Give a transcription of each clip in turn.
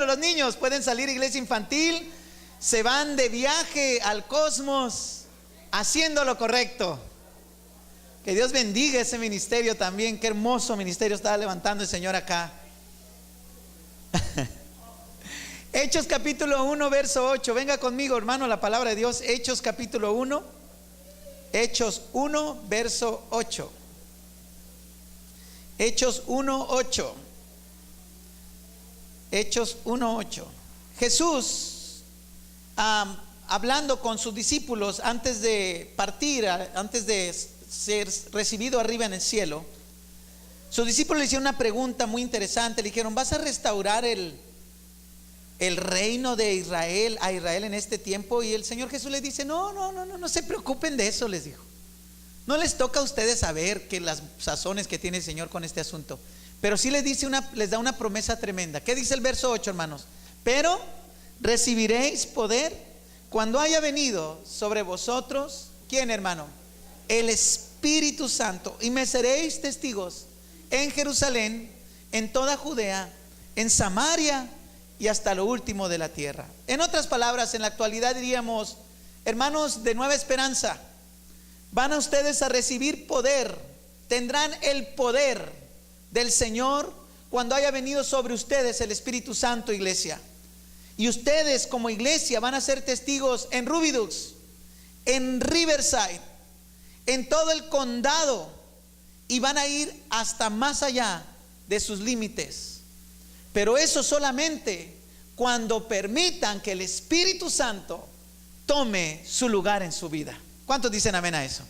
Los niños pueden salir a iglesia infantil, se van de viaje al cosmos haciendo lo correcto. Que Dios bendiga ese ministerio también. Qué hermoso ministerio estaba levantando el Señor acá. Hechos capítulo 1 verso 8. Venga conmigo, hermano, la palabra de Dios. Hechos capítulo 1. Hechos 1 verso 8. Hechos 1 8. Hechos 1 8. Jesús, hablando con sus discípulos antes de partir, antes de ser recibido arriba en el cielo, sus discípulos le hicieron una pregunta muy interesante. Le dijeron: ¿vas a restaurar el reino de Israel, a Israel en este tiempo? Y el Señor Jesús les dice: no se preocupen de eso, les dijo. No les toca a ustedes saber que las sazones que tiene el Señor con este asunto. Pero sí les da una promesa tremenda. ¿Qué dice el verso 8, hermanos? Pero recibiréis poder cuando haya venido sobre vosotros, ¿quién, hermano? El Espíritu Santo, y me seréis testigos en Jerusalén, en toda Judea, en Samaria y hasta lo último de la tierra. En otras palabras, en la actualidad diríamos: hermanos de Nueva Esperanza, van a ustedes a recibir poder, tendrán el poder del Señor cuando haya venido sobre ustedes el Espíritu Santo, iglesia. Y ustedes como iglesia van a ser testigos en Rubidoux, en Riverside, en todo el condado, y van a ir hasta más allá de sus límites. Pero eso solamente cuando permitan que el Espíritu Santo tome su lugar en su vida. ¿Cuántos dicen amén a eso?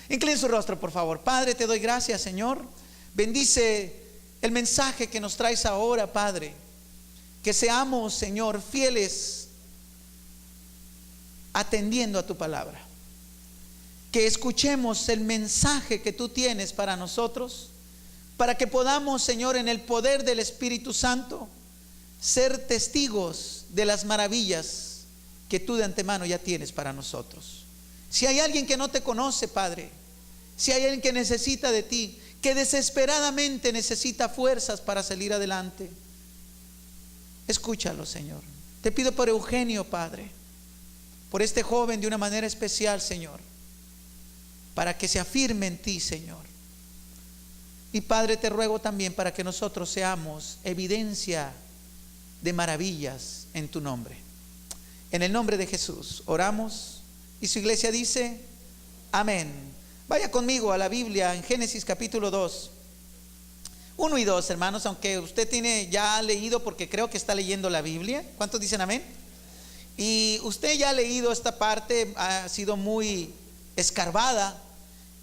Inclinen su rostro, por favor. Padre, te doy gracias, Señor. Bendice el mensaje que nos traes ahora, Padre. Que seamos, Señor, fieles atendiendo a tu palabra. Que escuchemos el mensaje que tú tienes para nosotros, para que podamos, Señor, en el poder del Espíritu Santo, ser testigos de las maravillas que tú de antemano ya tienes para nosotros. Si hay alguien que no te conoce, Padre, si hay alguien que necesita de ti, que desesperadamente necesita fuerzas para salir adelante, escúchalo, Señor. Te pido por Eugenio, Padre, por este joven de una manera especial, Señor, para que se afirme en ti, Señor. Y Padre, te ruego también para que nosotros seamos evidencia de maravillas en tu nombre. En el nombre de Jesús oramos, y su iglesia dice amén. Vaya conmigo a la Biblia en Génesis capítulo 2, 1 y 2, hermanos, aunque usted tiene ya leído, porque creo que está leyendo la Biblia. ¿Cuántos dicen amén? Y usted ya ha leído esta parte, ha sido muy escarbada,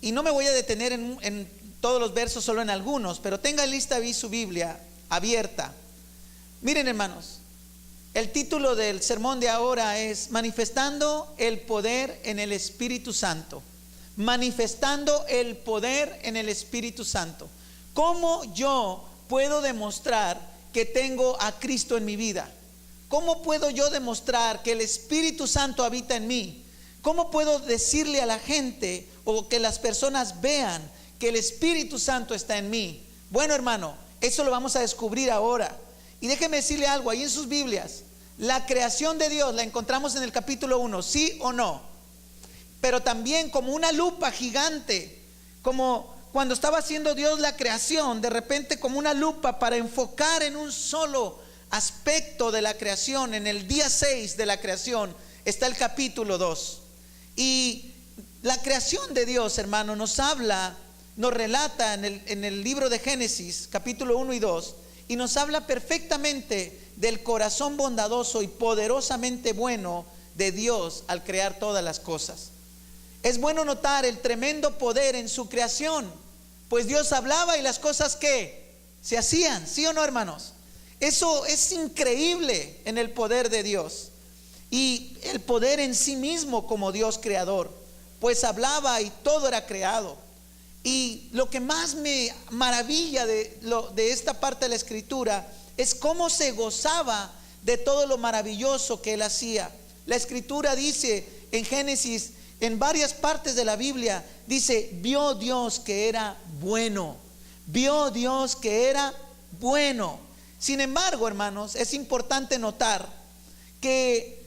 y no me voy a detener en todos los versos, solo en algunos, pero tenga lista ahí su Biblia abierta. Miren, hermanos, el título del sermón de ahora es manifestando el poder en el Espíritu Santo. Manifestando el poder en el Espíritu Santo. ¿Cómo yo puedo demostrar que tengo a Cristo en mi vida? ¿Cómo puedo yo demostrar que el Espíritu Santo habita en mí? ¿Cómo puedo decirle a la gente, o que las personas vean que el Espíritu Santo está en mí? Bueno, hermano, eso lo vamos a descubrir ahora. Y déjeme decirle algo, ahí en sus Biblias, la creación de Dios la encontramos en el capítulo 1, ¿sí o no? Pero también como una lupa gigante, como cuando estaba haciendo Dios la creación, de repente como una lupa para enfocar en un solo aspecto de la creación. En el día 6 de la creación está el capítulo 2. Y la creación de Dios, hermano, nos habla, nos relata en el libro de Génesis, capítulo 1 y 2, y nos habla perfectamente del corazón bondadoso y poderosamente bueno de Dios al crear todas las cosas. Es bueno notar el tremendo poder en su creación, pues Dios hablaba y las cosas que se hacían, ¿sí o no, hermanos? Eso es increíble en el poder de Dios, y el poder en sí mismo como Dios creador, pues hablaba y todo era creado. Y lo que más me maravilla de esta parte de la Escritura es cómo se gozaba de todo lo maravilloso que Él hacía. La Escritura dice en Génesis, en varias partes de la Biblia, dice: vio Dios que era bueno. Vio Dios que era bueno. Sin embargo, hermanos, es importante notar que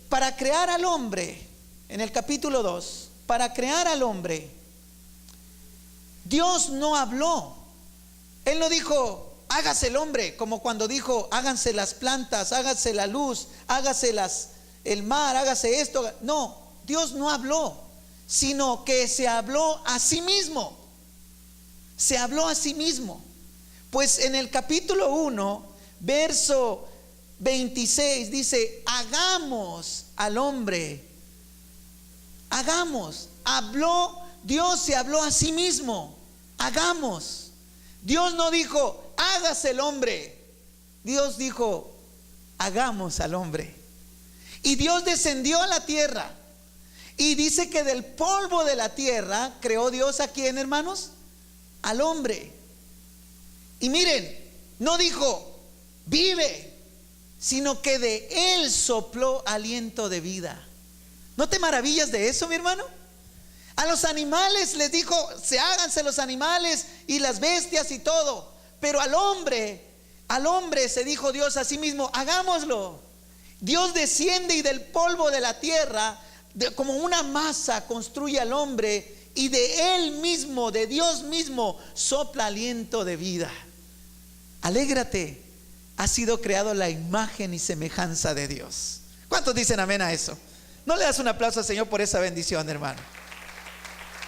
para crear al hombre, en el capítulo 2, para crear al hombre, Dios no habló. Él no dijo, hágase el hombre, como cuando dijo, háganse las plantas, hágase la luz, hágase el mar, hágase esto. No, Dios no habló, sino que se habló a sí mismo. Se habló a sí mismo. Pues en el capítulo 1, verso 26 dice, hagamos al hombre. Hagamos. Habló, Dios se habló a sí mismo. Hagamos. Dios no dijo, hágase el hombre. Dios dijo, hagamos al hombre. Y Dios descendió a la tierra. Y dice que del polvo de la tierra creó Dios a quién, hermanos? Al hombre. Y miren, no dijo, vive, sino que de él sopló aliento de vida. ¿No te maravillas de eso, mi hermano? A los animales les dijo, háganse los animales y las bestias y todo. Pero al hombre se dijo Dios a sí mismo, hagámoslo. Dios desciende y del polvo de la tierra, como una masa, construye al hombre, y de él mismo, de Dios mismo, sopla aliento de vida. Alégrate, has sido creado la imagen y semejanza de Dios. ¿Cuántos dicen amén a eso? ¿No le das un aplauso al Señor por esa bendición, hermano?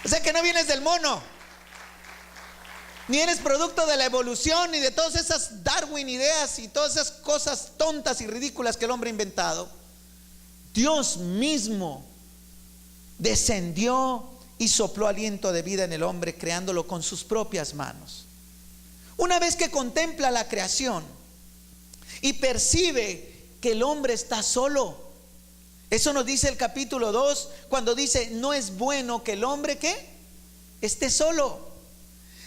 O sea que no vienes del mono, ni eres producto de la evolución, ni de todas esas Darwin ideas y todas esas cosas tontas y ridículas que el hombre ha inventado. Dios mismo descendió y sopló aliento de vida en el hombre, creándolo con sus propias manos. Una vez que contempla la creación y percibe que el hombre está solo, eso nos dice el capítulo 2, cuando dice, no es bueno que el hombre ¿qué? Esté solo.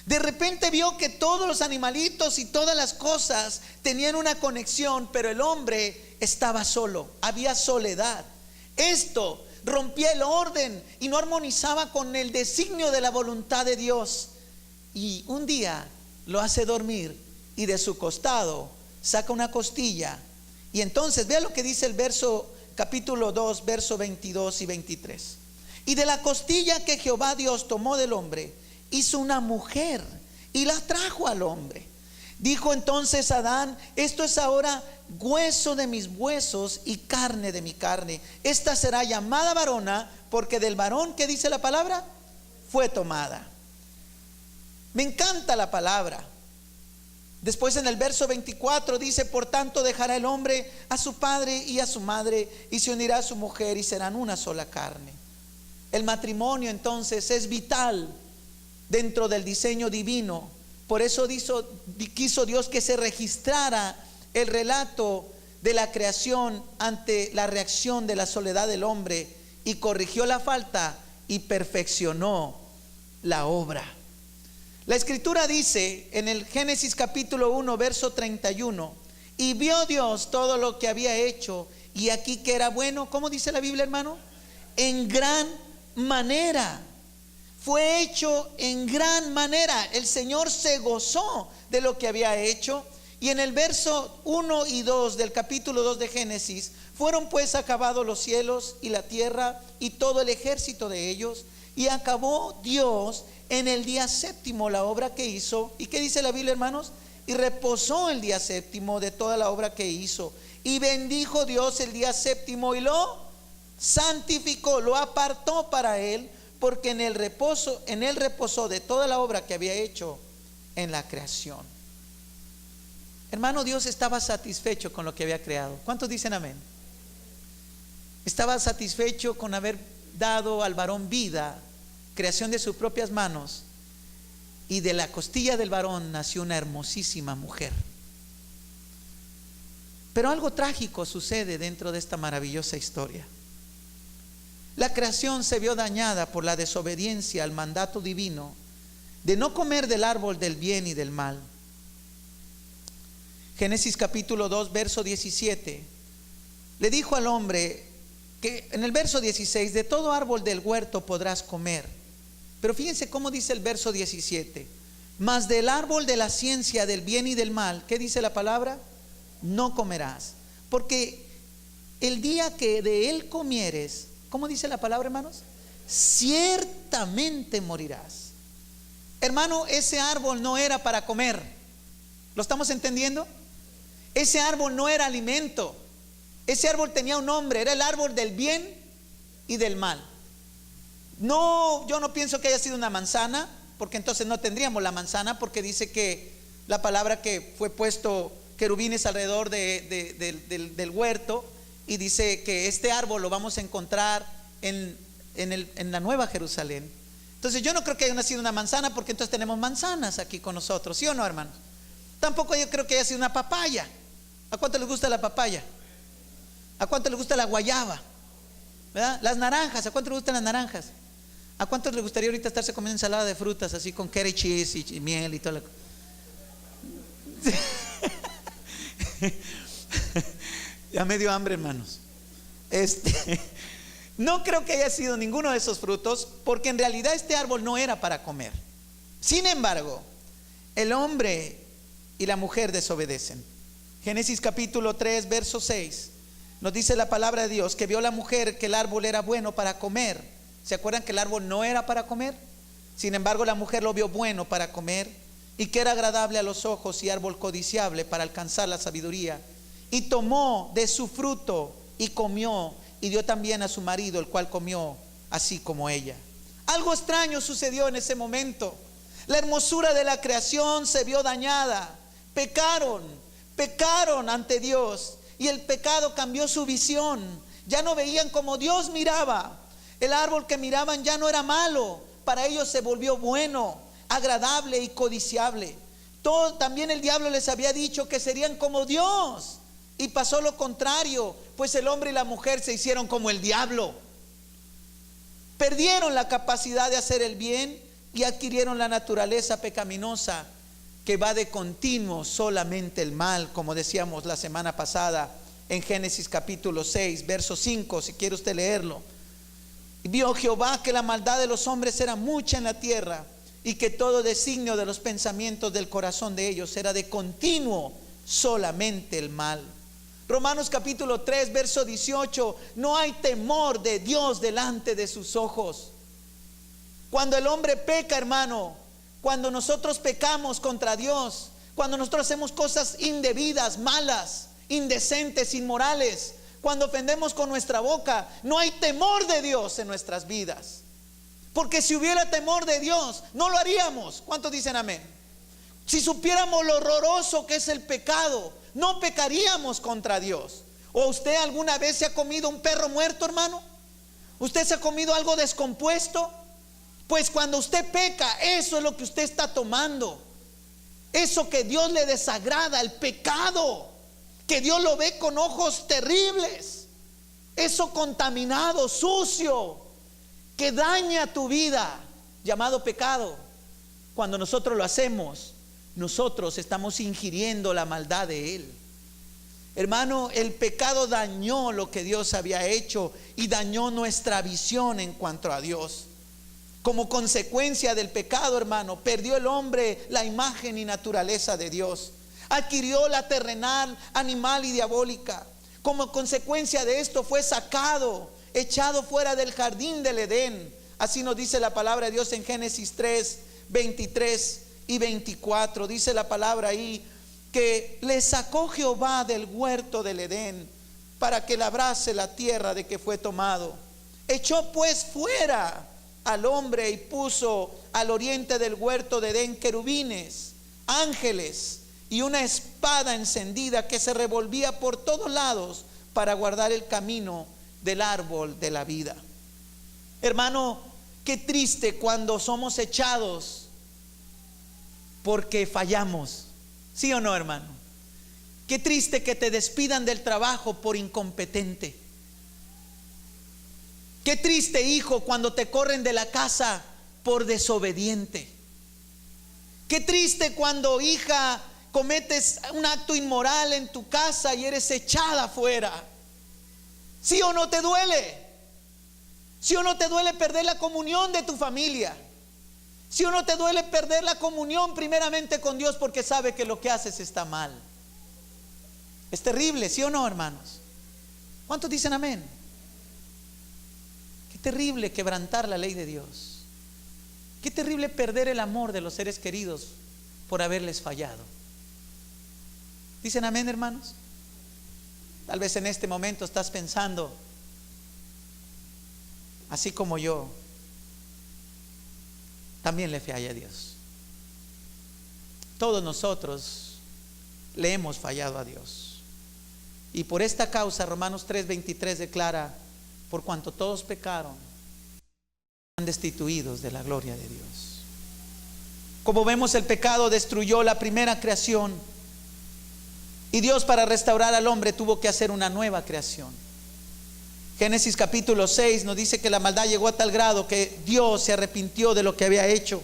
De repente vio que todos los animalitos y todas las cosas tenían una conexión, pero el hombre estaba solo, había soledad. Esto rompía el orden y no armonizaba con el designio de la voluntad de Dios. Y un día lo hace dormir y de su costado saca una costilla. Y entonces vea lo que dice el capítulo 2, verso 22 y 23. Y de la costilla que Jehová Dios tomó del hombre, hizo una mujer y la trajo al hombre. Dijo entonces Adán, esto es ahora hueso de mis huesos y carne de mi carne. Esta será llamada varona, porque del varón, ¿qué dice la palabra? Fue tomada. Me encanta la palabra. Después en el verso 24 dice, por tanto dejará el hombre a su padre y a su madre, y se unirá a su mujer, y serán una sola carne. El matrimonio entonces es vital dentro del diseño divino. Por eso quiso Dios que se registrara el relato de la creación ante la reacción de la soledad del hombre, y corrigió la falta y perfeccionó la obra. La escritura dice en el Génesis capítulo 1, verso 31, y vio Dios todo lo que había hecho, y aquí que era bueno. ¿Cómo dice la Biblia, hermano? En gran manera. Fue hecho en gran manera. El Señor se gozó de lo que había hecho. Y en el verso 1 y 2 del capítulo 2 de Génesis, fueron pues acabados los cielos y la tierra y todo el ejército de ellos, y acabó Dios en el día séptimo la obra que hizo. ¿Y qué dice la Biblia, hermanos? Y reposó el día séptimo de toda la obra que hizo, y bendijo Dios el día séptimo y lo santificó, lo apartó para él, porque en él reposó de toda la obra que había hecho en la creación. Hermano, Dios estaba satisfecho con lo que había creado. ¿Cuántos dicen amén? Estaba satisfecho con haber dado al varón vida, creación de sus propias manos, y de la costilla del varón nació una hermosísima mujer. Pero algo trágico sucede dentro de esta maravillosa historia. La creación se vio dañada por la desobediencia al mandato divino de no comer del árbol del bien y del mal. Génesis capítulo 2, verso 17, le dijo al hombre que en el verso 16, de todo árbol del huerto podrás comer. Pero fíjense cómo dice el verso 17, Mas del árbol de la ciencia del bien y del mal, ¿qué dice la palabra? No comerás, porque el día que de él comieres, ¿cómo dice la palabra, hermanos? Ciertamente morirás. Hermano, ese árbol no era para comer. ¿Lo estamos entendiendo? Ese árbol no era alimento. Ese árbol tenía un nombre, era el árbol del bien y del mal. No, yo no pienso que haya sido una manzana, porque entonces no tendríamos la manzana, porque dice que la palabra que fue puesto querubines alrededor del huerto, y dice que este árbol lo vamos a encontrar en la Nueva Jerusalén. Entonces yo no creo que haya nacido una manzana, porque entonces tenemos manzanas aquí con nosotros, ¿sí o no, hermanos? Tampoco yo creo que haya sido una papaya. ¿A cuánto les gusta la papaya? ¿A cuánto les gusta la guayaba? ¿Verdad? Las naranjas, ¿a cuánto les gustan las naranjas? ¿A cuántos les gustaría ahorita estarse comiendo ensalada de frutas así con curry cheese y miel y toda la cosa? Ya me dio hambre, hermanos. No creo que haya sido ninguno de esos frutos, porque en realidad este árbol no era para comer. Sin embargo, el hombre y la mujer desobedecen. Génesis capítulo 3, verso 6, nos dice la palabra de Dios que vio la mujer que el árbol era bueno para comer. ¿Se acuerdan que el árbol no era para comer? Sin embargo, la mujer lo vio bueno para comer, y que era agradable a los ojos y árbol codiciable para alcanzar la sabiduría. Y tomó de su fruto y comió, y dio también a su marido, el cual comió así como ella. Algo extraño sucedió en ese momento. La hermosura de la creación se vio dañada. Pecaron ante Dios, y el pecado cambió su visión. Ya no veían como Dios miraba. El árbol que miraban ya no era malo, para ellos se volvió bueno, agradable y codiciable. También el diablo les había dicho que serían como Dios, y pasó lo contrario, pues el hombre y la mujer se hicieron como el diablo. Perdieron la capacidad de hacer el bien y adquirieron la naturaleza pecaminosa, que va de continuo solamente el mal, como decíamos la semana pasada en Génesis capítulo 6, verso 5, si quiere usted leerlo. Vio Jehová que la maldad de los hombres era mucha en la tierra, y que todo designio de los pensamientos del corazón de ellos era de continuo solamente el mal. Romanos capítulo 3, verso 18, no hay temor de Dios delante de sus ojos. Cuando el hombre peca, hermano, cuando nosotros pecamos contra Dios, cuando nosotros hacemos cosas indebidas, malas, indecentes, inmorales, cuando ofendemos con nuestra boca, no hay temor de Dios en nuestras vidas. Porque si hubiera temor de Dios, no lo haríamos. ¿Cuántos dicen amén? Si supiéramos lo horroroso que es el pecado, no pecaríamos contra Dios. ¿O usted alguna vez se ha comido un perro muerto, hermano? ¿Usted se ha comido algo descompuesto? Pues cuando usted peca, eso es lo que usted está tomando. Eso que Dios le desagrada, el pecado, que Dios lo ve con ojos terribles. Eso contaminado, sucio, que daña tu vida, llamado pecado. Cuando nosotros lo hacemos, nosotros estamos ingiriendo la maldad de Él. Hermano, el pecado dañó lo que Dios había hecho y dañó nuestra visión en cuanto a Dios. Como consecuencia del pecado, hermano, perdió el hombre la imagen y naturaleza de Dios. Adquirió la terrenal, animal y diabólica. Como consecuencia de esto fue sacado, echado fuera del jardín del Edén. Así nos dice la palabra de Dios en Génesis 3, 23 y 24. Dice la palabra ahí que le sacó Jehová del huerto del Edén para que labrase la tierra de que fue tomado. Echó pues fuera al hombre y puso al oriente del huerto de Edén querubines, ángeles y una espada encendida que se revolvía por todos lados para guardar el camino del árbol de la vida. Hermano, qué triste cuando somos echados porque fallamos. ¿Sí o no, hermano? Qué triste que te despidan del trabajo por incompetente. Qué triste, hijo, cuando te corren de la casa por desobediente. Qué triste cuando, hija, cometes un acto inmoral en tu casa y eres echada afuera. ¿Sí o no te duele? ¿Sí o no te duele perder la comunión de tu familia? Si uno te duele perder la comunión primeramente con Dios porque sabe que lo que haces está mal. Es terrible, ¿sí o no, hermanos? ¿Cuántos dicen amén? Qué terrible quebrantar la ley de Dios. Qué terrible perder el amor de los seres queridos por haberles fallado. ¿Dicen amén, hermanos? Tal vez en este momento estás pensando, así como yo, también le fallé a Dios. Todos nosotros le hemos fallado a Dios. Y por esta causa, Romanos 3:23 declara: por cuanto todos pecaron, están destituidos de la gloria de Dios. Como vemos, el pecado destruyó la primera creación, y Dios, para restaurar al hombre, tuvo que hacer una nueva creación. Génesis capítulo 6 nos dice que la maldad llegó a tal grado que Dios se arrepintió de lo que había hecho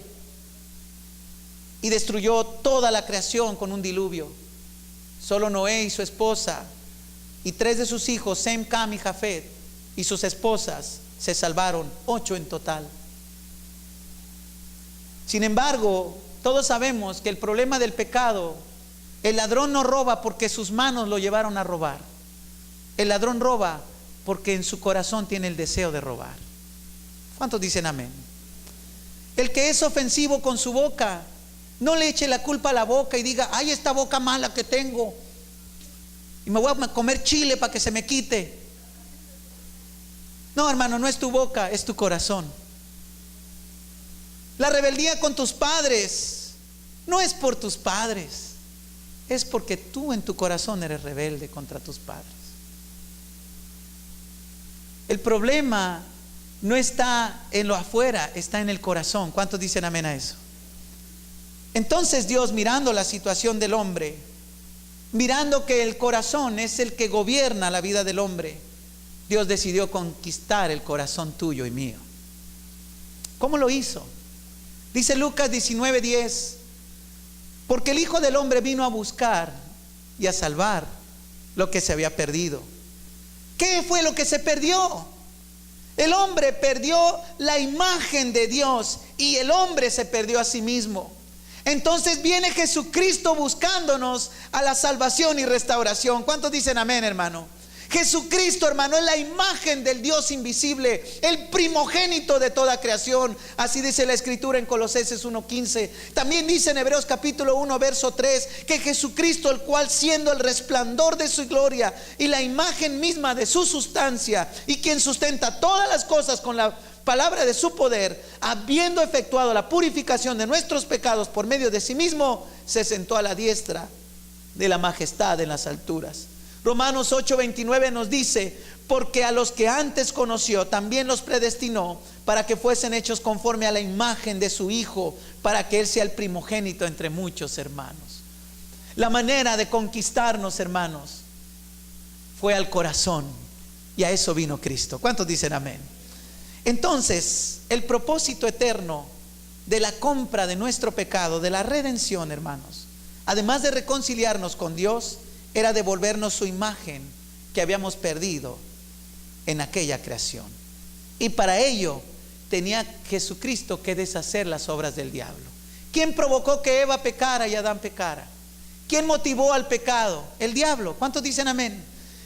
y destruyó toda la creación con un diluvio. Solo Noé y su esposa y 3 de sus hijos, Sem, Cam y Jafet, y sus esposas se salvaron, 8 en total. Sin embargo, todos sabemos que el problema del pecado, el ladrón no roba porque sus manos lo llevaron a robar. El ladrón roba porque en su corazón tiene el deseo de robar. ¿Cuántos dicen amén? El que es ofensivo con su boca, no le eche la culpa a la boca y diga: ay, esta boca mala que tengo, y me voy a comer chile para que se me quite. No, hermano, no es tu boca, es tu corazón. La rebeldía con tus padres no es por tus padres, es porque tú en tu corazón eres rebelde contra tus padres. El problema no está en lo afuera, está en el corazón. ¿Cuántos dicen amén a eso? Entonces Dios, mirando la situación del hombre, mirando que el corazón es el que gobierna la vida del hombre, Dios decidió conquistar el corazón tuyo y mío. ¿Cómo lo hizo? Dice Lucas 19:10: porque el Hijo del Hombre vino a buscar y a salvar lo que se había perdido. ¿Qué fue lo que se perdió? El hombre perdió la imagen de Dios y el hombre se perdió a sí mismo. Entonces viene Jesucristo buscándonos a la salvación y restauración. ¿Cuántos dicen amén, hermano? Jesucristo, hermano, es la imagen del Dios invisible, el primogénito de toda creación. Así dice la Escritura en Colosenses 1:15. También dice en Hebreos capítulo 1 verso 3 que Jesucristo, el cual siendo el resplandor de su gloria y la imagen misma de su sustancia, y quien sustenta todas las cosas con la palabra de su poder, habiendo efectuado la purificación de nuestros pecados por medio de sí mismo, se sentó a la diestra de la majestad en las alturas. Romanos 8:29 nos dice: porque a los que antes conoció también los predestinó para que fuesen hechos conforme a la imagen de su Hijo, para que Él sea el primogénito entre muchos hermanos. La manera de conquistarnos, hermanos, fue al corazón, y a eso vino Cristo. ¿Cuántos dicen amén? Entonces, el propósito eterno de la compra de nuestro pecado, de la redención, hermanos, además de reconciliarnos con Dios, era devolvernos su imagen que habíamos perdido en aquella creación. Y para ello tenía Jesucristo que deshacer las obras del diablo. ¿Quién provocó que Eva pecara y Adán pecara? ¿Quién motivó al pecado? El diablo. ¿Cuántos dicen amén?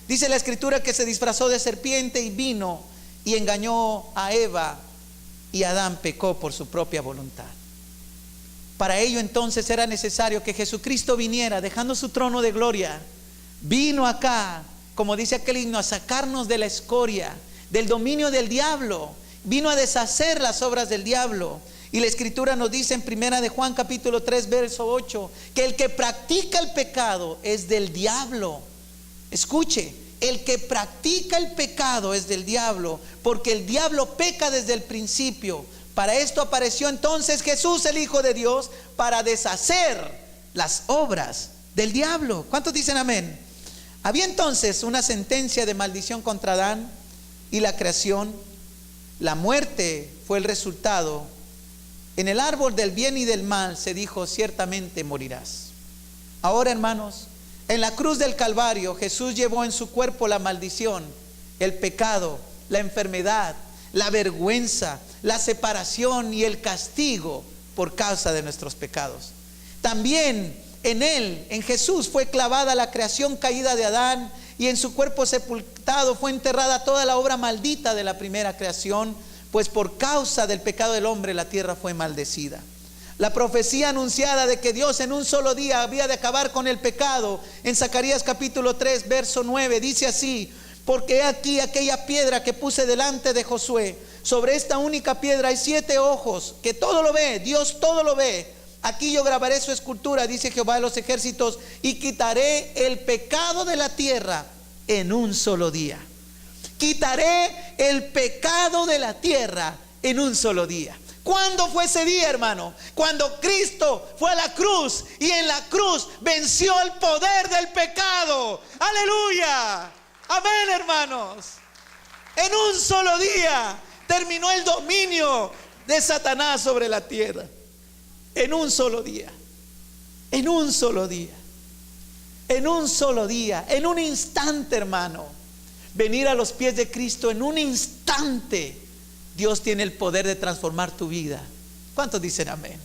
Dice la Escritura que se disfrazó de serpiente y vino y engañó a Eva, y Adán pecó por su propia voluntad. Para ello entonces era necesario que Jesucristo viniera, dejando su trono de gloria. Vino acá, como dice aquel himno, a sacarnos de la escoria, del dominio del diablo. Vino a deshacer las obras del diablo. Y la Escritura nos dice en primera de Juan capítulo 3 verso 8 que el que practica el pecado es del diablo. Escuche, el que practica el pecado es del diablo, porque el diablo peca desde el principio. Para esto apareció entonces Jesús, el Hijo de Dios, para deshacer las obras del diablo. ¿Cuántos dicen amén? Había entonces una sentencia de maldición contra Adán y la creación. La muerte fue el resultado. En el árbol del bien y del mal se dijo: ciertamente morirás. Ahora, hermanos, en la cruz del Calvario Jesús llevó en su cuerpo la maldición, el pecado, la enfermedad, la vergüenza, la separación y el castigo por causa de nuestros pecados. También en Él, en Jesús, fue clavada la creación caída de Adán, y en su cuerpo sepultado fue enterrada toda la obra maldita de la primera creación, pues por causa del pecado del hombre la tierra fue maldecida. La profecía anunciada de que Dios en un solo día había de acabar con el pecado, en Zacarías capítulo 3 verso 9, dice así: porque he aquí aquella piedra que puse delante de Josué, sobre esta única piedra hay 7 ojos, que todo lo ve, Dios todo lo ve. Aquí yo grabaré su escultura, dice Jehová de los ejércitos, y quitaré el pecado de la tierra en un solo día. Quitaré el pecado de la tierra en un solo día. ¿Cuándo fue ese día, hermano? Cuando Cristo fue a la cruz, y en la cruz venció el poder del pecado. ¡Aleluya! Amén, hermanos. En un solo día terminó el dominio de Satanás sobre la tierra. En un solo día. En un solo día. En un solo día. En un instante, hermano. Venir a los pies de Cristo en un instante. Dios tiene el poder de transformar tu vida. ¿Cuántos dicen amén?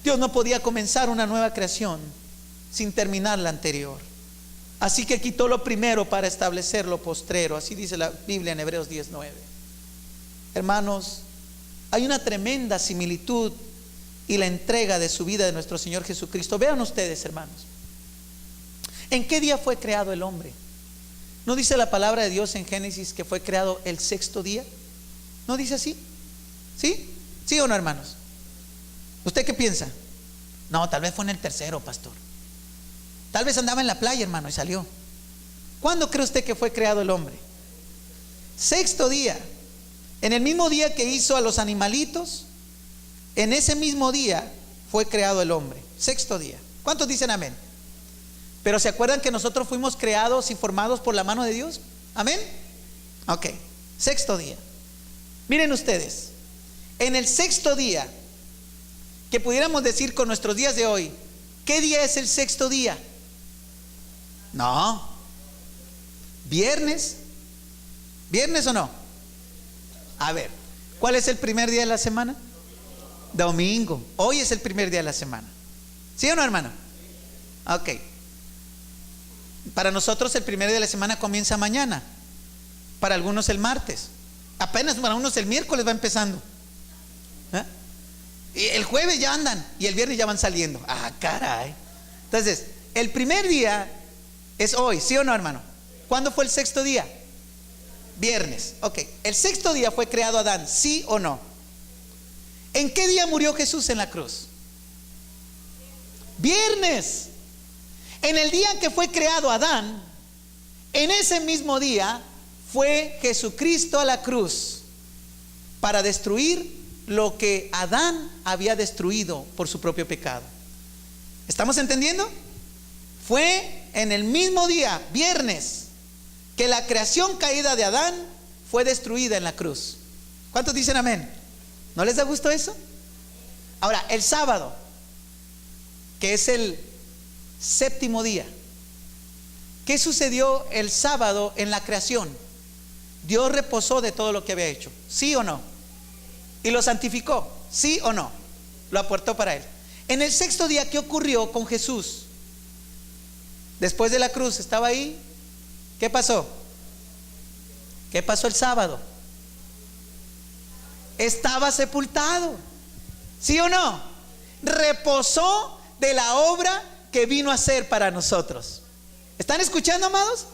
Dios no podía comenzar una nueva creación sin terminar la anterior. Así que quitó lo primero para establecer lo postrero. Así dice la Biblia en Hebreos 10:9. Hermanos, hay una tremenda similitud y la entrega de su vida de nuestro Señor Jesucristo. Vean ustedes, hermanos, ¿en qué día fue creado el hombre? ¿No dice la palabra de Dios en Génesis que fue creado el 6º día? ¿No dice así? ¿Sí? ¿Sí o no, hermanos? ¿Usted qué piensa? No, tal vez fue en el 3º, pastor. Tal vez andaba en la playa, hermano, y salió. ¿Cuándo cree usted que fue creado el hombre? 6º día. En el mismo día que hizo a los animalitos, en ese mismo día fue creado el hombre. 6º día. ¿Cuántos dicen amén? Pero ¿se acuerdan que nosotros fuimos creados y formados por la mano de Dios? ¿Amén? Ok, 6º día. Miren ustedes, en el 6º día, que pudiéramos decir con nuestros días de hoy, ¿qué día es el 6º día? No. ¿Viernes? ¿Viernes o no? A ver, ¿cuál es el primer día de la semana? Domingo. Hoy es el primer día de la semana. ¿Sí o no, hermano? Ok. Para nosotros el primer día de la semana comienza mañana. Para algunos el martes. Apenas para unos el miércoles va empezando. Y el jueves ya andan y el viernes ya van saliendo. Ah, caray. Entonces, el primer día es hoy, ¿sí o no, hermano? ¿Cuándo fue el 6º día? Viernes. Ok. El 6º día fue creado Adán, ¿sí o no? ¿En qué día murió Jesús en la cruz? Viernes. En el día en que fue creado Adán, en ese mismo día fue Jesucristo a la cruz para destruir lo que Adán había destruido por su propio pecado. ¿Estamos entendiendo? Fue en el mismo día, viernes, que la creación caída de Adán fue destruida en la cruz. ¿Cuántos dicen amén? ¿No les da gusto eso? Ahora, el sábado, que es el 7º día, ¿qué sucedió el sábado en la creación? Dios reposó de todo lo que había hecho, ¿sí o no? Y lo santificó, ¿sí o no? Lo apartó para él. En el 6º día, ¿qué ocurrió con Jesús? Después de la cruz, estaba ahí. ¿Qué pasó? ¿Qué pasó el sábado? Estaba sepultado, ¿sí o no? Reposó de la obra que vino a hacer para nosotros. ¿Están escuchando, amados?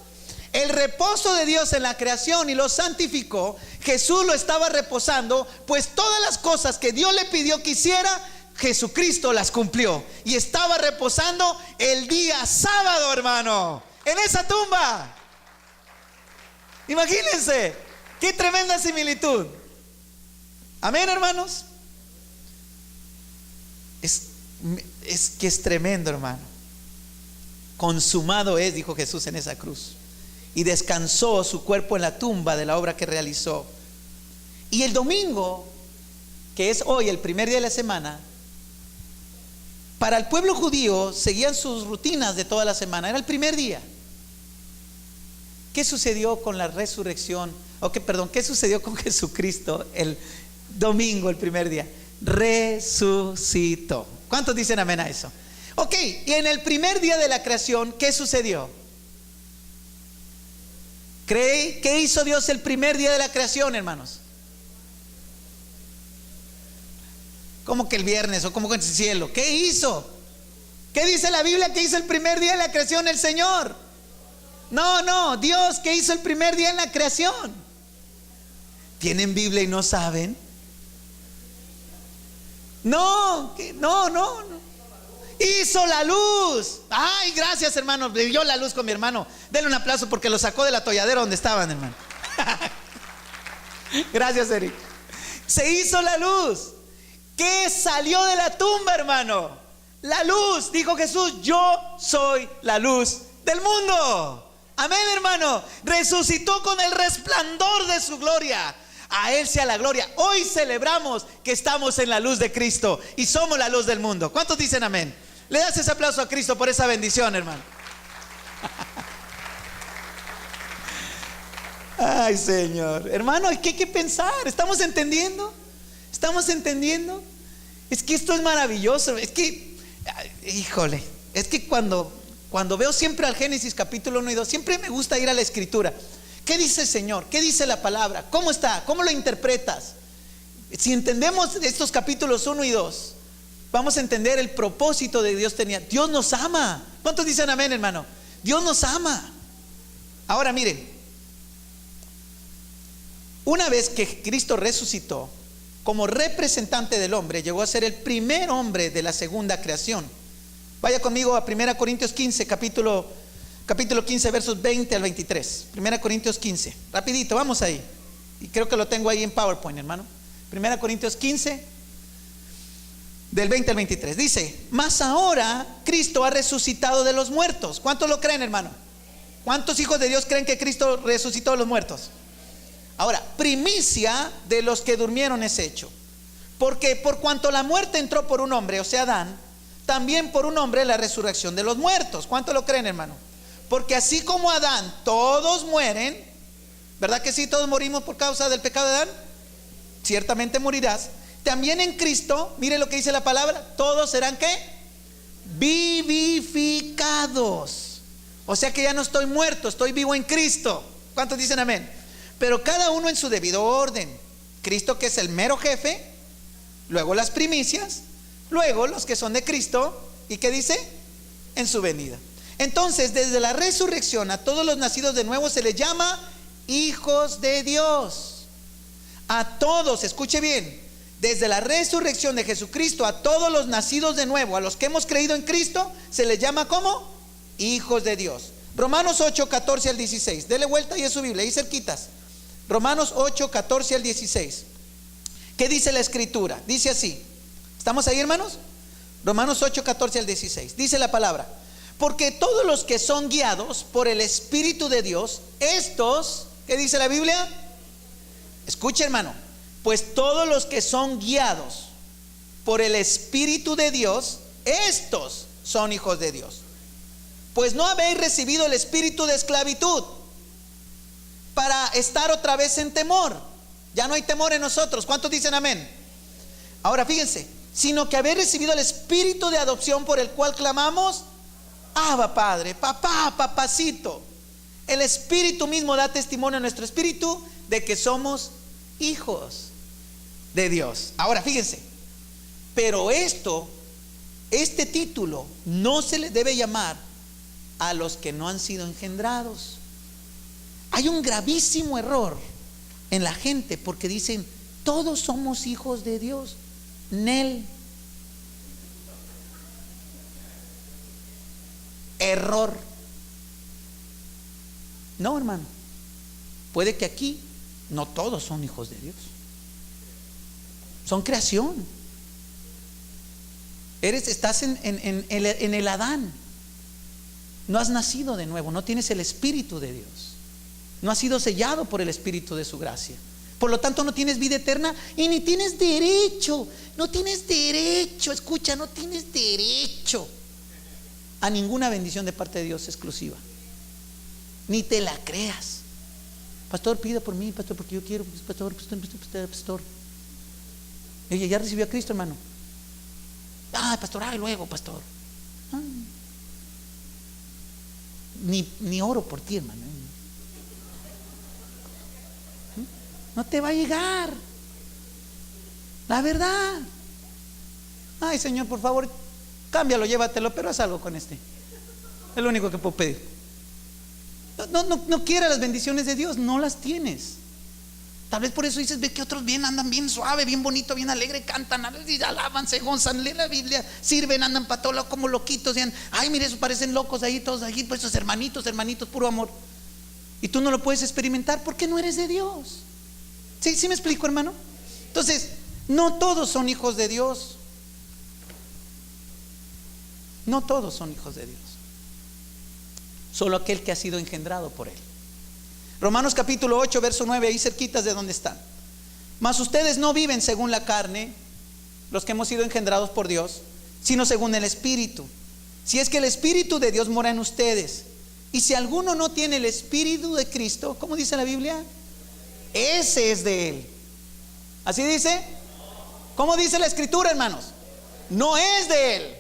El reposo de Dios en la creación y lo santificó. Jesús lo estaba reposando, pues todas las cosas que Dios le pidió que hiciera, Jesucristo las cumplió. Y estaba reposando el día sábado, hermano, en esa tumba. Imagínense, qué tremenda similitud. Amén, hermanos. Es que es tremendo, hermano. Consumado es, dijo Jesús en esa cruz. Y descansó su cuerpo en la tumba de la obra que realizó. Y el domingo, que es hoy el primer día de la semana, para el pueblo judío seguían sus rutinas de toda la semana. Era el primer día. ¿Qué sucedió con la resurrección? ¿Qué sucedió con Jesucristo el domingo, el primer día? resucitó. ¿Cuántos dicen amén a eso? Ok, y en el primer día de la creación, ¿qué sucedió? ¿Qué hizo Dios el primer día de la creación, hermanos? ¿Cómo que el viernes o cómo que en el cielo? ¿Qué hizo? ¿Qué dice la Biblia que hizo el primer día de la creación el Señor? No, Dios, ¿qué hizo el primer día en la creación? ¿Tienen Biblia y no saben? No. Hizo la luz. Ay, gracias, hermano. Vio la luz con mi hermano. Denle un aplauso porque lo sacó del atolladero donde estaban, hermano. Gracias, Eric. Se hizo la luz. ¿Qué salió de la tumba, hermano? La luz. Dijo Jesús: yo soy la luz del mundo. Amén, hermano. Resucitó con el resplandor de su gloria. A Él sea la gloria. Hoy celebramos que estamos en la luz de Cristo y somos la luz del mundo. ¿Cuántos dicen amén? Le das ese aplauso a Cristo por esa bendición, hermano. Ay, Señor. Hermano, ¿qué hay que pensar? ¿Estamos entendiendo? ¿Estamos entendiendo? Es que esto es maravilloso. Es que, híjole, es que cuando veo siempre al Génesis capítulo 1 y 2, siempre me gusta ir a la Escritura. ¿Qué dice el Señor? ¿Qué dice la palabra? ¿Cómo está? ¿Cómo lo interpretas? Si entendemos estos capítulos 1 y 2, vamos a entender el propósito de Dios. Dios nos ama. ¿Cuántos dicen amén, hermano? Dios nos ama. Ahora miren, una vez que Cristo resucitó como representante del hombre, llegó a ser el primer hombre de la segunda creación. Vaya conmigo a 1 Corintios 15, capítulo 15, versos 20 al 23. 1 Corintios 15, rapidito, vamos ahí. Y creo que lo tengo ahí en PowerPoint, hermano. 1 Corintios 15, del 20 al 23. Dice: mas ahora Cristo ha resucitado de los muertos. ¿Cuántos lo creen, hermano? ¿Cuántos hijos de Dios creen que Cristo resucitó de los muertos? Ahora, primicia de los que durmieron es hecho. Porque por cuanto la muerte entró por un hombre, o sea, Adán, también por un hombre la resurrección de los muertos. ¿Cuántos lo creen, hermano? Porque así como Adán todos mueren, ¿verdad que sí? Todos morimos por causa del pecado de Adán. Ciertamente morirás. También en Cristo, mire lo que dice la palabra: todos serán ¿qué? Vivificados. O sea que ya no estoy muerto, estoy vivo en Cristo. ¿Cuántos dicen amén? Pero cada uno en su debido orden. Cristo, que es el mero jefe, luego las primicias, luego los que son de Cristo. ¿Y qué dice? En su venida. Entonces, desde la resurrección a todos los nacidos de nuevo se les llama hijos de Dios. A todos, escuche bien, desde la resurrección de Jesucristo a todos los nacidos de nuevo, a los que hemos creído en Cristo, se les llama ¿cómo? Hijos de Dios. Romanos 8, 14 al 16. Dele vuelta y es su Biblia, ahí cerquitas. Romanos 8, 14 al 16. ¿Qué dice la Escritura? Dice así. ¿Estamos ahí, hermanos? Romanos 8, 14 al 16. Dice la palabra: porque todos los que son guiados por el Espíritu de Dios, estos, ¿qué dice la Biblia? Escuche, hermano. Pues todos los que son guiados por el Espíritu de Dios, estos son hijos de Dios. Pues no habéis recibido el espíritu de esclavitud para estar otra vez en temor. Ya no hay temor en nosotros. ¿Cuántos dicen amén? Ahora fíjense: sino que habéis recibido el espíritu de adopción, por el cual clamamos: Abba, Padre, papá, papacito. El Espíritu mismo da testimonio a nuestro espíritu de que somos hijos de Dios. Ahora fíjense, pero este título no se le debe llamar a los que no han sido engendrados. Hay un gravísimo error en la gente porque dicen: todos somos hijos de Dios. Nel. Error. No, hermano. Puede que aquí no todos son hijos de Dios. Son creación. Estás en el Adán. No has nacido de nuevo, no tienes el Espíritu de Dios, no has sido sellado por el Espíritu de su gracia. Por lo tanto, no tienes vida eterna y ni tienes derecho. No tienes derecho, escucha, no tienes derecho a ninguna bendición de parte de Dios exclusiva. Ni te la creas. Pastor, pida por mí, pastor, porque yo quiero, pastor. Ella ya recibió a Cristo, hermano. Ay, pastor, ay, luego, pastor. Ah. Ni oro por ti, hermano. No te va a llegar. La verdad. Ay, Señor, por favor, cámbialo, llévatelo, pero haz algo con este. Es lo único que puedo pedir. No quieras las bendiciones de Dios, no las tienes. Tal vez por eso dices, ve que otros bien andan bien suave, bien bonito, bien alegre, cantan, alaban, se gozan, leen la Biblia, sirven, andan para todo lado como loquitos. Ay, mire, eso parecen locos ahí, todos ahí, pues esos hermanitos, puro amor. Y tú no lo puedes experimentar porque no eres de Dios. ¿Sí me explico, hermano? Entonces, no todos son hijos de Dios. No todos son hijos de Dios. Solo aquel que ha sido engendrado por Él. Romanos capítulo 8, verso 9, ahí cerquitas de donde están. Mas ustedes no viven según la carne, los que hemos sido engendrados por Dios, sino según el Espíritu. Si es que el Espíritu de Dios mora en ustedes. Y si alguno no tiene el Espíritu de Cristo, ¿cómo dice la Biblia? Ese es de Él. ¿Así dice? ¿Cómo dice la Escritura, hermanos? No es de Él.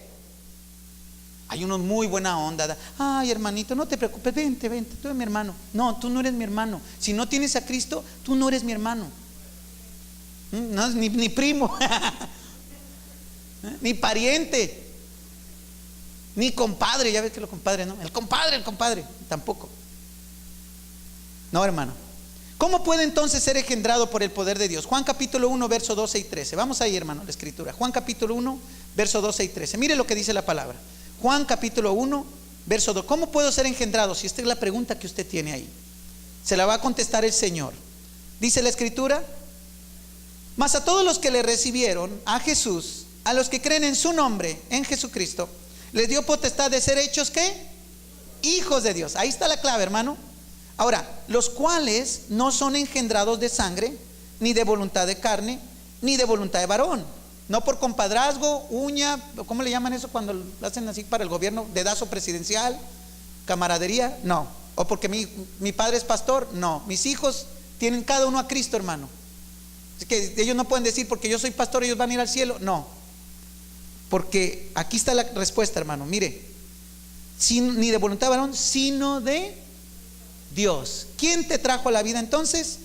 Hay unos muy buena onda. Ay, hermanito, no te preocupes, vente, tú eres mi hermano. No, tú no eres mi hermano. Si no tienes a Cristo, tú no eres mi hermano. No, ni primo, ni pariente, ni compadre. Ya ves que los compadres, ¿no? El compadre, tampoco. No, hermano. ¿Cómo puede entonces ser engendrado por el poder de Dios? Juan capítulo 1, verso 12 y 13. Vamos ahí, hermano, la escritura. Juan capítulo 1, verso 12 y 13. Mire lo que dice la palabra. Juan capítulo 1, verso 2. ¿Cómo puedo ser engendrado? Si esta es la pregunta que usted tiene ahí, se la va a contestar el Señor. Dice la escritura: mas a todos los que le recibieron, a Jesús, a los que creen en su nombre, en Jesucristo, les dio potestad de ser hechos, ¿qué? Hijos de Dios. Ahí está la clave, hermano. Ahora, los cuales no son engendrados de sangre, ni de voluntad de carne, ni de voluntad de varón. No por compadrazgo, uña, ¿cómo le llaman eso cuando lo hacen así para el gobierno? Dedazo presidencial, camaradería, no. O porque mi padre es pastor, no. Mis hijos tienen cada uno a Cristo, hermano. Es que ellos no pueden decir porque yo soy pastor ellos van a ir al cielo, no. Porque aquí está la respuesta, hermano. Mire, ni de voluntad de varón, sino de Dios. ¿Quién te trajo a la vida entonces?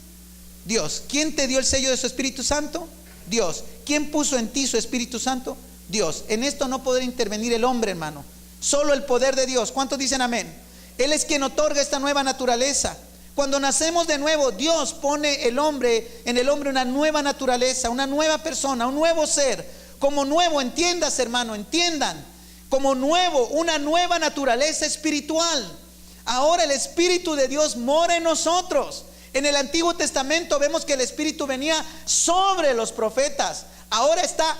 Dios. ¿Quién te dio el sello de su Espíritu Santo? Dios. ¿Quién puso en ti su Espíritu Santo? Dios. En esto no podrá intervenir el hombre, hermano. Solo el poder de Dios. ¿Cuántos dicen amén? Él es quien otorga esta nueva naturaleza. Cuando nacemos de nuevo, Dios pone en el hombre una nueva naturaleza, una nueva persona, un nuevo ser. Como nuevo, entiendas, hermano, entiendan. Como nuevo, una nueva naturaleza espiritual. Ahora el Espíritu de Dios mora en nosotros. En el Antiguo Testamento vemos que el Espíritu venía sobre los profetas. Ahora está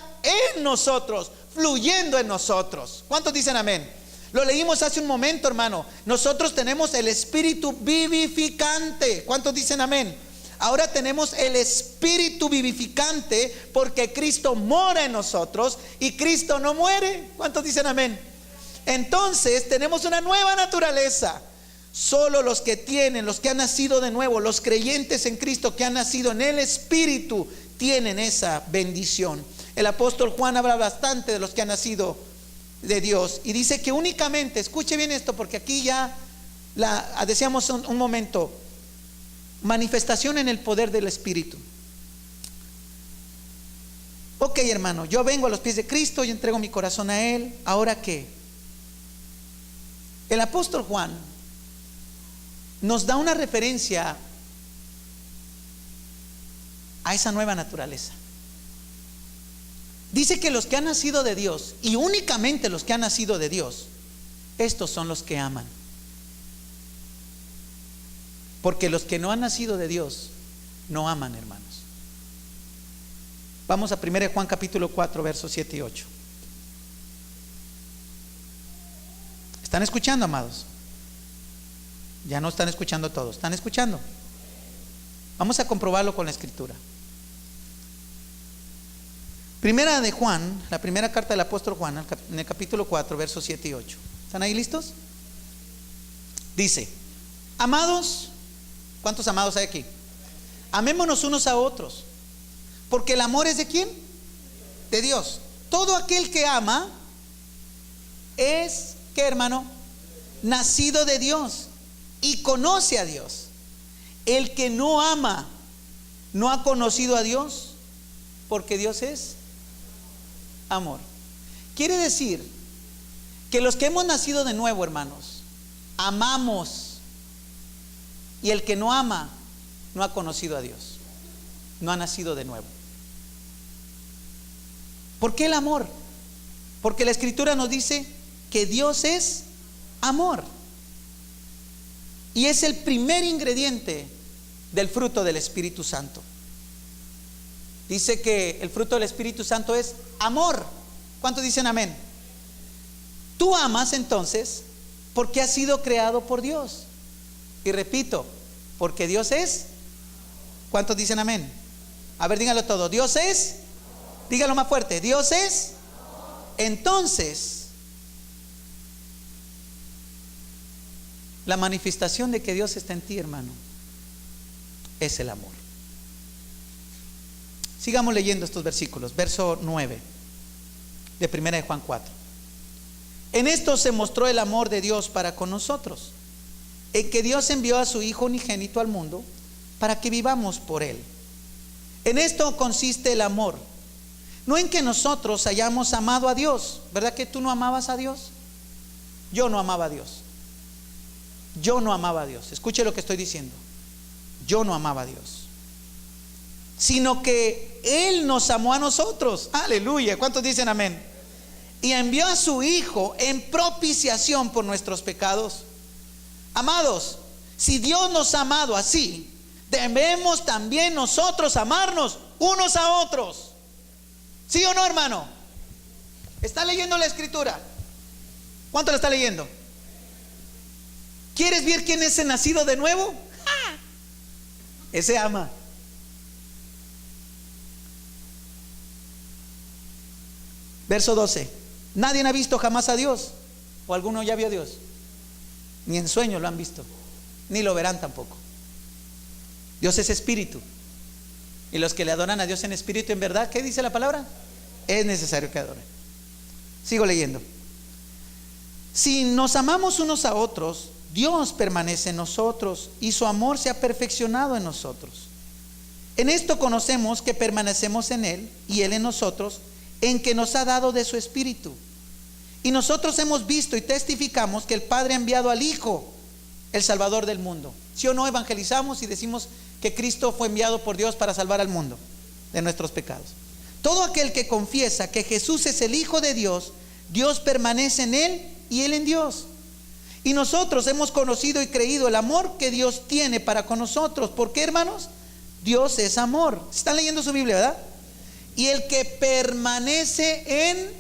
en nosotros, fluyendo en nosotros. ¿Cuántos dicen amén? Lo leímos hace un momento, hermano. Nosotros tenemos el Espíritu vivificante. ¿Cuántos dicen amén? Ahora tenemos el Espíritu vivificante porque Cristo mora en nosotros y Cristo no muere. ¿Cuántos dicen amén? Entonces tenemos una nueva naturaleza. Solo los que han nacido de nuevo, los creyentes en Cristo que han nacido en el Espíritu, tienen esa bendición. El apóstol Juan habla bastante de los que han nacido de Dios y dice que únicamente, escuche bien esto porque aquí ya decíamos un momento, manifestación en el poder del Espíritu. Ok, hermano, yo vengo a los pies de Cristo y entrego mi corazón a Él. ¿Ahora qué? El apóstol Juan nos da una referencia a esa nueva naturaleza. Dice que los que han nacido de Dios, y únicamente los que han nacido de Dios, estos son los que aman. Porque los que no han nacido de Dios no aman, hermanos. Vamos a 1 Juan capítulo 4 versos 7 y 8. ¿Están escuchando, amados? Ya no están escuchando todos. ¿Están escuchando? Vamos a comprobarlo con la escritura. Primera de Juan, la primera carta del apóstol Juan, en el capítulo 4, versos 7 y 8. ¿Están ahí listos? Dice: amados, ¿cuántos amados hay aquí? Amémonos unos a otros, porque el amor es ¿de quién? de Dios. Todo aquel que ama es, ¿qué, hermano? Nacido de Dios y conoce a Dios. El que no ama no ha conocido a Dios, porque Dios es amor. Quiere decir que los que hemos nacido de nuevo, hermanos, amamos, y el que no ama no ha conocido a Dios, no ha nacido de nuevo. ¿Por qué el amor? Porque la Escritura nos dice que Dios es amor, y es el primer ingrediente del fruto del Espíritu Santo. Dice que el fruto del Espíritu Santo es amor. ¿Cuántos dicen amén? Tú amas entonces porque has sido creado por Dios. Y repito, porque Dios es. ¿Cuántos dicen amén? A ver, díganlo todo. Dios es. Díganlo más fuerte. Dios es. Entonces, la manifestación de que Dios está en ti, hermano, es el amor. Sigamos leyendo estos versículos. Verso 9 de 1 de Juan 4. En esto se mostró el amor de Dios para con nosotros, en que Dios envió a su Hijo unigénito al mundo para que vivamos por Él. En esto consiste el amor, no en que nosotros hayamos amado a Dios. ¿Verdad que tú no amabas a Dios? Yo no amaba a Dios. Yo no amaba a Dios. Escuche lo que estoy diciendo. Yo no amaba a Dios, sino que Él nos amó a nosotros. Aleluya. ¿Cuántos dicen amén? Y envió a su Hijo en propiciación por nuestros pecados. Amados, si Dios nos ha amado así, debemos también nosotros amarnos unos a otros. ¿Sí o no, hermano? ¿Está leyendo la Escritura? ¿Cuánto la está leyendo? ¿Quieres ver quién es el nacido de nuevo? ¡Ah! Ese ama. Verso 12. Nadie ha visto jamás a Dios. ¿O alguno ya vio a Dios? Ni en sueño lo han visto, ni lo verán tampoco. Dios es espíritu, y los que le adoran a Dios en espíritu y en verdad, ¿qué dice la palabra? Es necesario que adoren. Sigo leyendo. Si nos amamos unos a otros, Dios permanece en nosotros y su amor se ha perfeccionado en nosotros. En esto conocemos que permanecemos en Él y Él en nosotros, en que nos ha dado de su Espíritu. Y nosotros hemos visto y testificamos que el Padre ha enviado al Hijo, el Salvador del mundo. ¿Sí o no? Evangelizamos y decimos que Cristo fue enviado por Dios para salvar al mundo de nuestros pecados. Todo aquel que confiesa que Jesús es el Hijo de Dios, Dios permanece en Él y Él en Dios. Y nosotros hemos conocido y creído el amor que Dios tiene para con nosotros. ¿Por qué, hermanos? Dios es amor. Están leyendo su Biblia, ¿verdad? Y el que permanece en...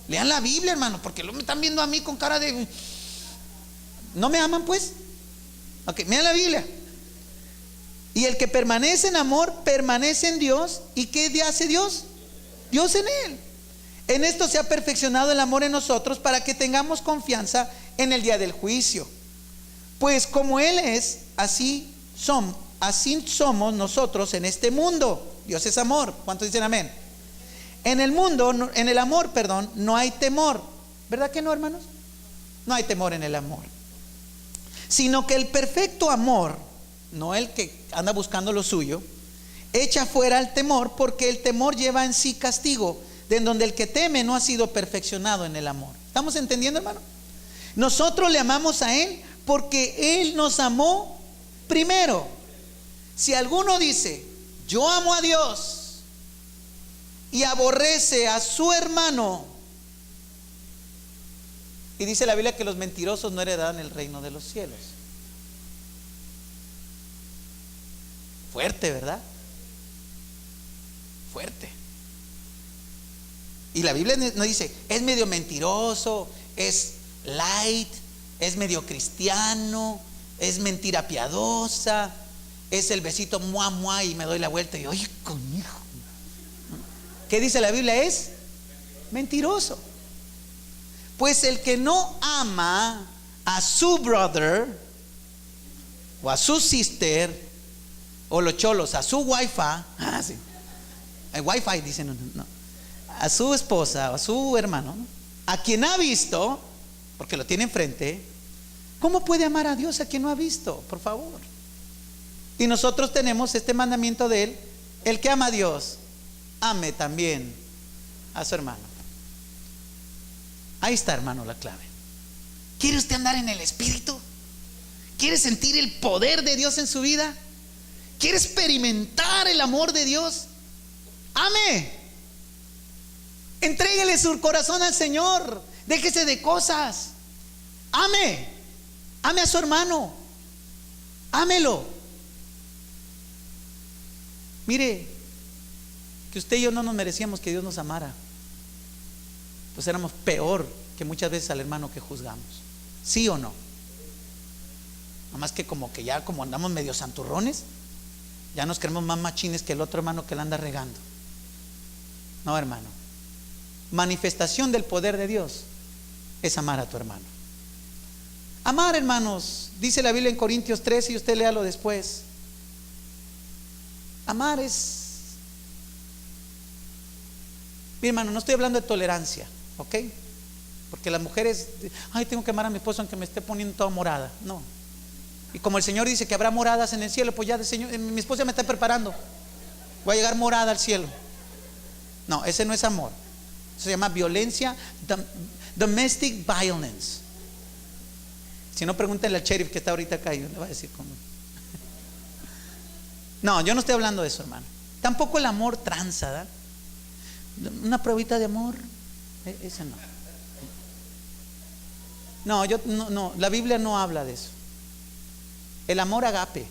Lean la Biblia, hermano, porque luego me están viendo a mí con cara de... ¿No me aman, pues? Ok, vean la Biblia. Y el que permanece en amor, permanece en Dios. ¿Y qué hace Dios? Dios en Él. En esto se ha perfeccionado el amor en nosotros, para que tengamos confianza en el día del juicio. Pues como Él es, así somos nosotros en este mundo. Dios es amor. ¿Cuántos dicen amén? En el mundo, en el amor, perdón, no hay temor. ¿Verdad que no, hermanos? No hay temor en el amor, sino que el perfecto amor, no el que anda buscando lo suyo, echa fuera el temor, porque el temor lleva en sí castigo, de donde el que teme no ha sido perfeccionado en el amor. ¿Estamos entendiendo, hermano? Nosotros le amamos a Él porque Él nos amó primero. Si alguno dice, yo amo a Dios, y aborrece a su hermano, y dice la Biblia que los mentirosos no heredarán el reino de los cielos. Fuerte, ¿verdad? Fuerte. Y la Biblia no dice, es medio mentiroso, es light, es medio cristiano, es mentira piadosa, es el besito mua mua y me doy la vuelta y oye, conejo. ¿Qué dice la Biblia? Es mentiroso. Pues el que no ama a su brother o a su sister, o los cholos a su wifi, sí, el wifi dicen, no. a su esposa o a su hermano, ¿no?, a quien ha visto, porque lo tiene enfrente, ¿cómo puede amar a Dios a quien no ha visto? Por favor. Y nosotros tenemos este mandamiento de él: el que ama a Dios, ame también a su hermano. Ahí está, hermano, la clave. ¿Quiere usted andar en el Espíritu? ¿Quiere sentir el poder de Dios en su vida? ¿Quiere experimentar el amor de Dios? Ame. Entréguele su corazón al Señor. Déjese de cosas. Ame. Ame a su hermano. Ámelo. Mire, que usted y yo no nos merecíamos que Dios nos amara. Pues éramos peor que muchas veces al hermano que juzgamos. ¿Sí o no? Nomás que como que ya como andamos medio santurrones, ya nos creemos más machines que el otro hermano que la anda regando. No, hermano. Manifestación del poder de Dios es amar a tu hermano. Amar, hermanos, dice la Biblia en Corintios 13, y usted léalo después. Amar es, mi hermano, no estoy hablando de tolerancia, ¿ok? Porque las mujeres, ay, tengo que amar a mi esposo aunque me esté poniendo toda morada. No. Y como el Señor dice que habrá moradas en el cielo, pues ya, Señor, mi esposa me está preparando, voy a llegar morada al cielo. No, ese no es amor. Eso se llama violencia, domestic violence. Si no, pregúntenle al sheriff que está ahorita acá y le va a decir cómo. No, yo no estoy hablando de eso, hermano. Tampoco el amor tranza, ¿verdad? Una pruebita de amor, ese no. No, la Biblia no habla de eso. El amor agape.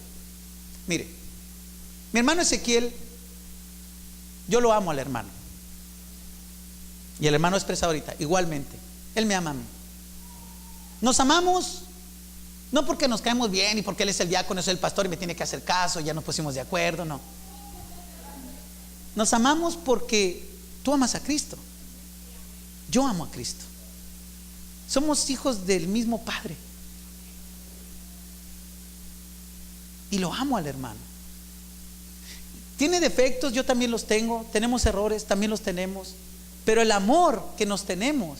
Mire, mi hermano Ezequiel, yo lo amo al hermano. Y el hermano expresa ahorita, igualmente, él me ama a mí. Nos amamos no porque nos caemos bien y porque él es el diácono, es el pastor y me tiene que hacer caso, ya nos pusimos de acuerdo, no. Nos amamos porque tú amas a Cristo, yo amo a Cristo. Somos hijos del mismo Padre. Y lo amo al hermano. Tiene defectos, yo también los tengo. Tenemos errores, también los tenemos. Pero el amor que nos tenemos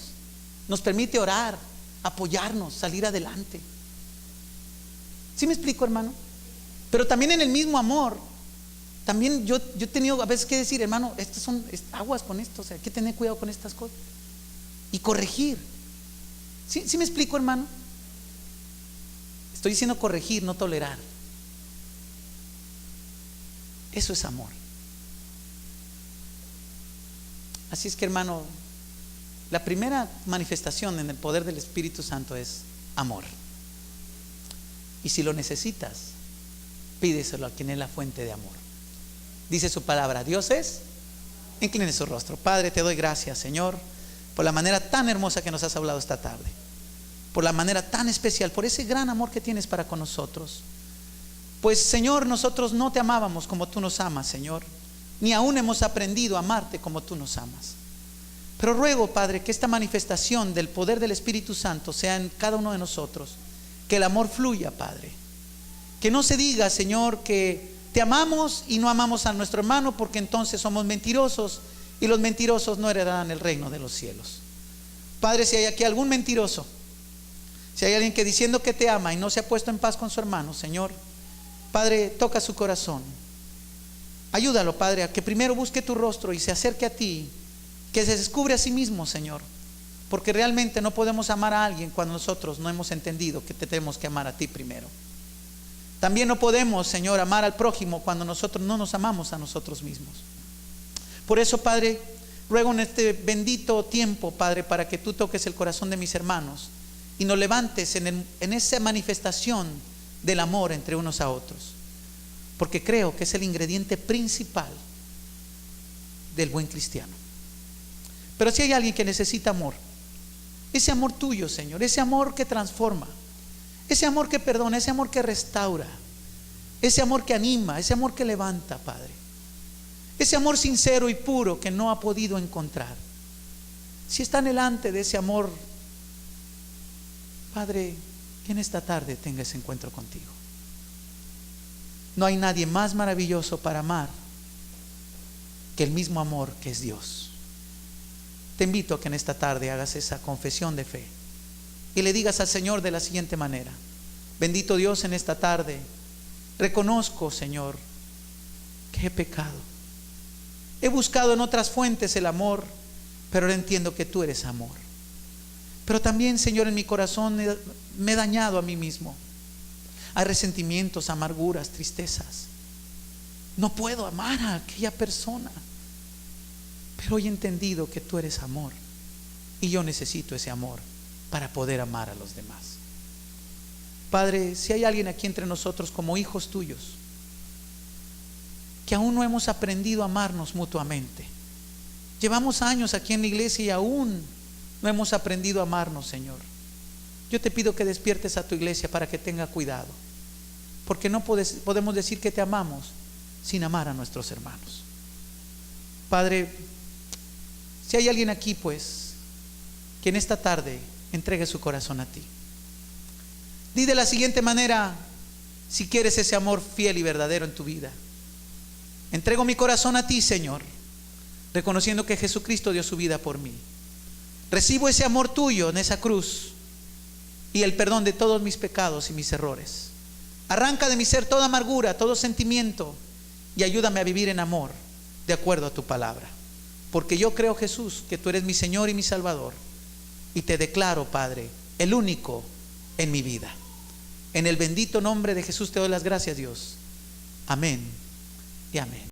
nos permite orar, apoyarnos, salir adelante. ¿Sí me explico, hermano? Pero también en el mismo amor, también yo he tenido a veces que decir, hermano, estas son aguas con esto, o sea, hay que tener cuidado con estas cosas. Y corregir. ¿Sí me explico, hermano? Estoy diciendo corregir, no tolerar. Eso es amor. Así es que, hermano, la primera manifestación en el poder del Espíritu Santo es amor. Y si lo necesitas, pídeselo a quien es la fuente de amor. Dice su palabra, Dios es. Incline su rostro. Padre, te doy gracias, Señor, por la manera tan hermosa que nos has hablado esta tarde, por la manera tan especial, por ese gran amor que tienes para con nosotros. Pues, Señor, nosotros no te amábamos como tú nos amas, Señor, ni aún hemos aprendido a amarte como tú nos amas. Pero ruego, Padre, que esta manifestación del poder del Espíritu Santo sea en cada uno de nosotros, que el amor fluya, Padre. Que no se diga, Señor, que te amamos y no amamos a nuestro hermano, porque entonces somos mentirosos y los mentirosos no heredarán el reino de los cielos. Padre, si hay aquí algún mentiroso, si hay alguien que diciendo que te ama y no se ha puesto en paz con su hermano, Señor, Padre, toca su corazón. Ayúdalo, Padre, a que primero busque tu rostro y se acerque a ti, que se descubre a sí mismo, Señor, porque realmente no podemos amar a alguien cuando nosotros no hemos entendido que te tenemos que amar a ti primero. También no podemos, Señor, amar al prójimo cuando nosotros no nos amamos a nosotros mismos. Por eso, Padre, ruego en este bendito tiempo, Padre, para que tú toques el corazón de mis hermanos y nos levantes en esa manifestación del amor entre unos a otros, porque creo que es el ingrediente principal del buen cristiano. Pero si hay alguien que necesita amor, ese amor tuyo, Señor, ese amor que transforma, ese amor que perdona, ese amor que restaura, ese amor que anima, ese amor que levanta, Padre, ese amor sincero y puro que no ha podido encontrar, si está delante de ese amor, Padre, que en esta tarde tenga ese encuentro contigo. No hay nadie más maravilloso para amar que el mismo amor que es Dios. te invito a que en esta tarde hagas esa confesión de fe y le digas al Señor de la siguiente manera: bendito Dios, en esta tarde reconozco, Señor, que he pecado. He buscado en otras fuentes el amor, pero ahora entiendo que tú eres amor. Pero también, Señor, en mi corazón me he dañado a mí mismo. Hay resentimientos, amarguras, tristezas. No puedo amar a aquella persona, pero hoy he entendido que tú eres amor y yo necesito ese amor para poder amar a los demás. Padre, si hay alguien aquí entre nosotros como hijos tuyos que aún no hemos aprendido a amarnos mutuamente, llevamos años aquí en la iglesia y aún no hemos aprendido a amarnos, Señor, yo te pido que despiertes a tu iglesia para que tenga cuidado, porque no podemos decir que te amamos sin amar a nuestros hermanos. Padre, si hay alguien aquí, pues, que en esta tarde entregue su corazón a ti, di de la siguiente manera: si quieres ese amor fiel y verdadero en tu vida, entrego mi corazón a ti, Señor, reconociendo que Jesucristo dio su vida por mí. Recibo ese amor tuyo en esa cruz y el perdón de todos mis pecados y mis errores. Arranca de mi ser toda amargura, todo sentimiento, y ayúdame a vivir en amor de acuerdo a tu palabra. Porque yo creo, Jesús, que tú eres mi Señor y mi Salvador, y te declaro, Padre, el único en mi vida. En el bendito nombre de Jesús te doy las gracias, Dios. Amén y amén.